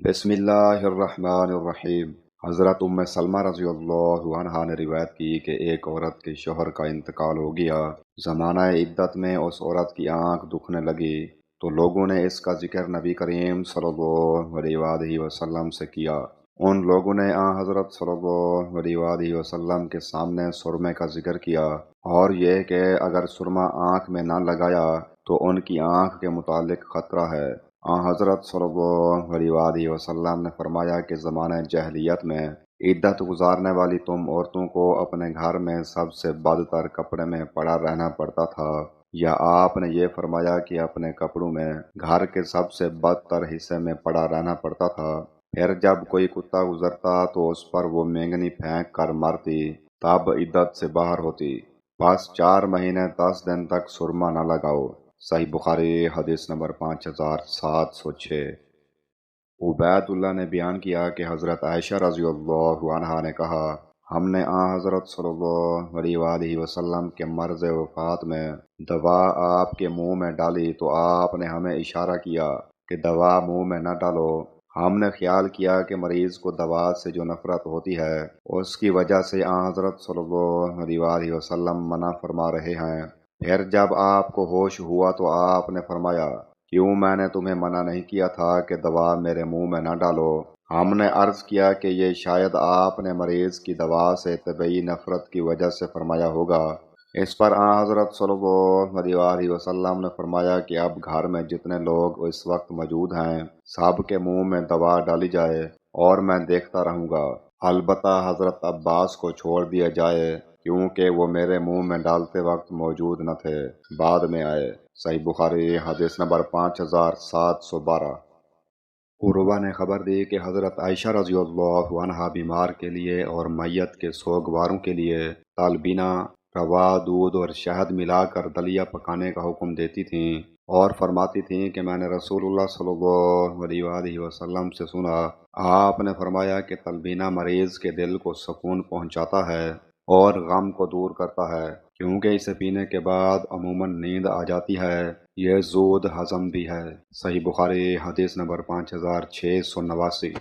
بسم اللہ الرحمن الرحیم۔ حضرت سلمہ رضی اللہ عنہا نے روایت کی کہ ایک عورت کے شوہر کا انتقال ہو گیا۔ زمانہ عدت میں اس عورت کی آنکھ دکھنے لگی تو لوگوں نے اس کا ذکر نبی کریم صلی اللہ علیہ وآلہ وسلم سے کیا۔ ان لوگوں نے حضرت صلی اللہ علیہ وآلہ وسلم کے سامنے سرمے کا ذکر کیا اور یہ کہ اگر سرما آنکھ میں نہ لگایا تو ان کی آنکھ کے متعلق خطرہ ہے۔ حضرت صلی اللہ علیہ وآلہ وسلم نے فرمایا کہ زمانہ جاہلیت میں عدت گزارنے والی تم عورتوں کو اپنے گھر میں سب سے بدتر کپڑے میں پڑا رہنا پڑتا تھا، یا آپ نے یہ فرمایا کہ اپنے کپڑوں میں گھر کے سب سے بدتر حصے میں پڑا رہنا پڑتا تھا۔ پھر جب کوئی کتا گزرتا تو اس پر وہ مینگنی پھینک کر مارتی، تب عدت سے باہر ہوتی۔ بس 4 مہینے 10 دن تک سرما نہ لگاؤ۔ صحیح بخاری حدیث نمبر 5706۔ عبید اللہ نے بیان کیا کہ حضرت عائشہ رضی اللہ عنہا نے کہا، ہم نے حضرت صلی اللہ علیہ وآلہ وسلم کے مرض وفات میں دوا آپ کے منہ میں ڈالی تو آپ نے ہمیں اشارہ کیا کہ دوا منہ میں نہ ڈالو۔ ہم نے خیال کیا کہ مریض کو دوا سے جو نفرت ہوتی ہے اس کی وجہ سے حضرت صلی اللہ علیہ وآلہ وسلم منع فرما رہے ہیں۔ پھر جب آپ کو ہوش ہوا تو آپ نے فرمایا، کیوں میں نے تمہیں منع نہیں کیا تھا کہ دوا میرے منہ میں نہ ڈالو؟ ہم نے عرض کیا کہ یہ شاید آپ نے مریض کی دوا سے طبعی نفرت کی وجہ سے فرمایا ہوگا۔ اس پر حضرت صلی اللہ علیہ وآلہ وسلم نے فرمایا کہ اب گھر میں جتنے لوگ اس وقت موجود ہیں سب کے منہ میں دوا ڈالی جائے اور میں دیکھتا رہوں گا، البتہ حضرت عباس کو چھوڑ دیا جائے کیونکہ وہ میرے منہ میں ڈالتے وقت موجود نہ تھے، بعد میں آئے۔ صحیح بخاری حدیث نمبر 5712۔ عروہ نے خبر دی کہ حضرت عائشہ رضی اللہ عنہا بیمار کے لیے اور میت کے سوگواروں کے لیے تلبینہ، روا، دودھ اور شہد ملا کر دلیا پکانے کا حکم دیتی تھیں اور فرماتی تھیں کہ میں نے رسول اللہ صلی اللہ علیہ وآلہ وسلم سے سنا، آپ نے فرمایا کہ تلبینہ مریض کے دل کو سکون پہنچاتا ہے اور غم کو دور کرتا ہے، کیونکہ اسے پینے کے بعد عموماً نیند آ جاتی ہے، یہ زود ہضم بھی ہے۔ صحیح بخاری حدیث نمبر 5689۔